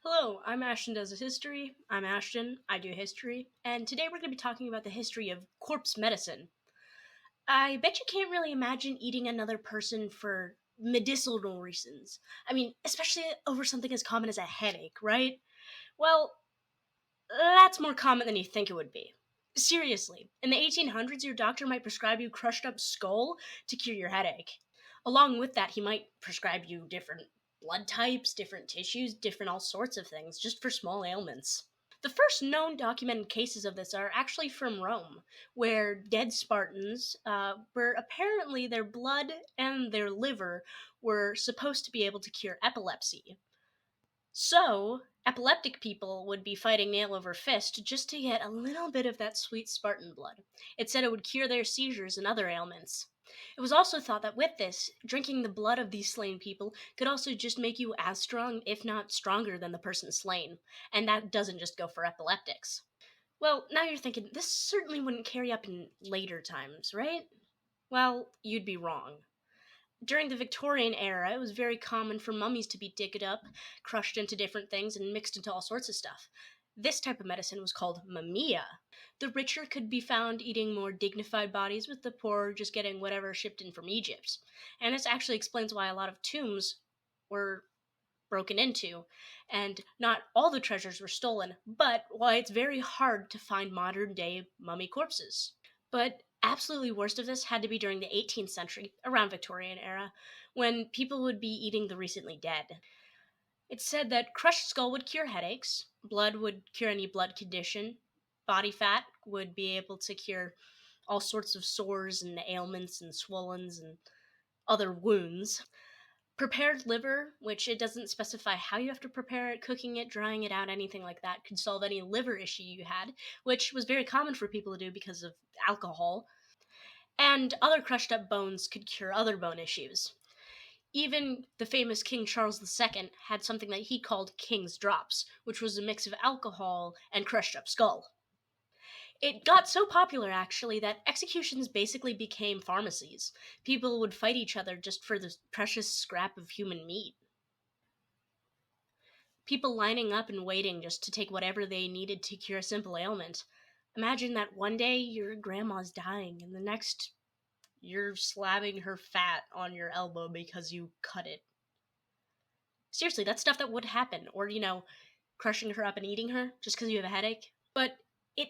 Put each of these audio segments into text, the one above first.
Hello, I'm Ashton Does History. I'm Ashton, I do history, and today we're going to be talking about the history of corpse medicine. I bet you can't really imagine eating another person for medicinal reasons. I mean, especially over something as common as a headache, right? Well, that's more common than you think it would be. Seriously, in the 1800s, your doctor might prescribe you crushed up skull to cure your headache. Along with that, he might prescribe you different blood types, different tissues, different all sorts of things, just for small ailments. The first known documented cases of this are actually from Rome, where dead Spartans were apparently their blood and their liver were supposed to be able to cure epilepsy. So, epileptic people would be fighting nail over fist just to get a little bit of that sweet Spartan blood. It said it would cure their seizures and other ailments. It was also thought that with this, drinking the blood of these slain people could also just make you as strong, if not stronger, than the person slain. And that doesn't just go for epileptics. Well, now you're thinking, this certainly wouldn't carry up in later times, right? Well, you'd be wrong. During the Victorian era, it was very common for mummies to be digged up, crushed into different things, and mixed into all sorts of stuff. This type of medicine was called mumia. The richer could be found eating more dignified bodies, with the poor just getting whatever shipped in from Egypt. And this actually explains why a lot of tombs were broken into, and not all the treasures were stolen, but why it's very hard to find modern day mummy corpses. But absolutely worst of this had to be during the 18th century, around Victorian era, when people would be eating the recently dead. It's said that crushed skull would cure headaches, blood would cure any blood condition, body fat would be able to cure all sorts of sores and ailments and swollens and other wounds. Prepared liver, which it doesn't specify how you have to prepare it, cooking it, drying it out, anything like that, could solve any liver issue you had, which was very common for people to do because of alcohol. And other crushed up bones could cure other bone issues. Even the famous King Charles II had something that he called King's Drops, which was a mix of alcohol and crushed up skull. It got so popular, actually, that executions basically became pharmacies. People would fight each other just for the precious scrap of human meat. People lining up and waiting just to take whatever they needed to cure a simple ailment. Imagine that one day your grandma's dying, and the next you're slabbing her fat on your elbow because you cut it. Seriously, that's stuff that would happen. Or, crushing her up and eating her just because you have a headache. But it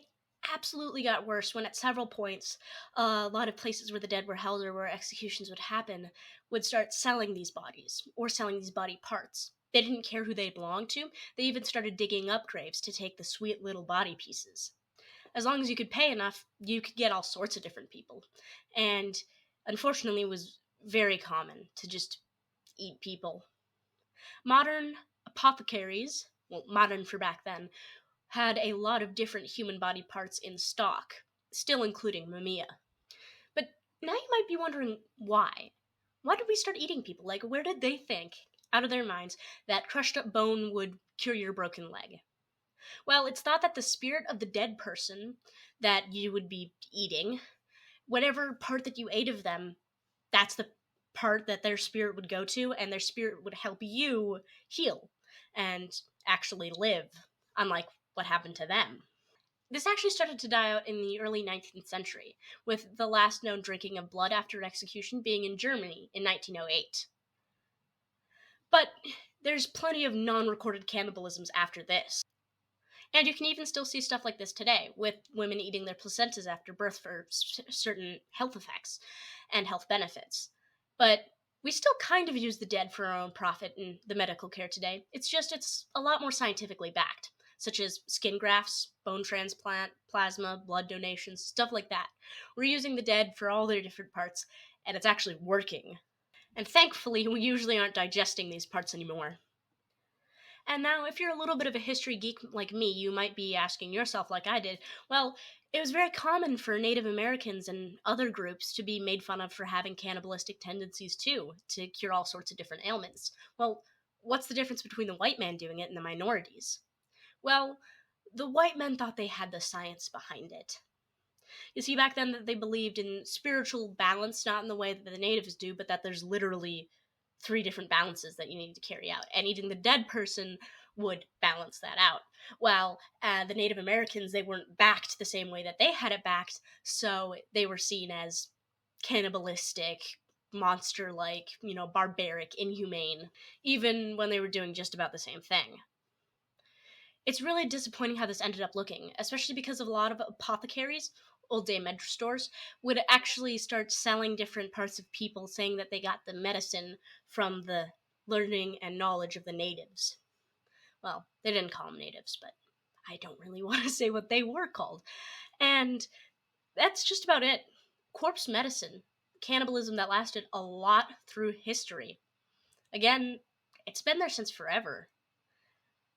absolutely got worse when, at several points, a lot of places where the dead were held or where executions would happen would start selling these bodies or selling these body parts. They didn't care who they belonged to. They even started digging up graves to take the sweet little body pieces. As long as you could pay enough, you could get all sorts of different people. And unfortunately, it was very common to just eat people. Modern apothecaries, well, modern for back then, had a lot of different human body parts in stock, still including mumia. But now you might be wondering why. Why did we start eating people? Like, where did they think, out of their minds, that crushed up bone would cure your broken leg? Well, it's thought that the spirit of the dead person that you would be eating, whatever part that you ate of them, that's the part that their spirit would go to, and their spirit would help you heal and actually live, unlike what happened to them. This actually started to die out in the early 19th century, with the last known drinking of blood after execution being in Germany in 1908. But there's plenty of non recorded cannibalisms after this. And you can even still see stuff like this today, with women eating their placentas after birth for certain health effects and health benefits. But we still kind of use the dead for our own profit in the medical care today. It's a lot more scientifically backed, such as skin grafts, bone transplant, plasma, blood donations, stuff like that. We're using the dead for all their different parts, and it's actually working. And thankfully, we usually aren't digesting these parts anymore. And now, if you're a little bit of a history geek like me, you might be asking yourself, like I did, well, it was very common for Native Americans and other groups to be made fun of for having cannibalistic tendencies too, to cure all sorts of different ailments. Well, what's the difference between the white man doing it and the minorities? Well, the white men thought they had the science behind it. You see, back then they believed in spiritual balance, not in the way that the natives do, but that there's literally three different balances that you need to carry out. And eating the dead person would balance that out. While the Native Americans, they weren't backed the same way that they had it backed, so they were seen as cannibalistic, monster like, barbaric, inhumane, even when they were doing just about the same thing. It's really disappointing how this ended up looking, especially because of a lot of apothecaries, old day med stores, would actually start selling different parts of people, saying that they got the medicine from the learning and knowledge of the natives. Well, they didn't call them natives, but I don't really want to say what they were called. And that's just about it. Corpse medicine, cannibalism that lasted a lot through history. Again, it's been there since forever.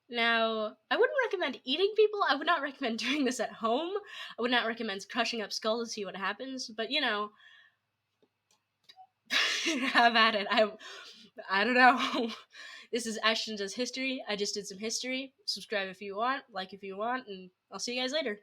Now, I wouldn't recommend eating people. I would not recommend doing this at home. I would not recommend crushing up skulls to see what happens. But, have at it. I don't know. This is Ashton Does History. I just did some history. Subscribe if you want, like if you want, and I'll see you guys later.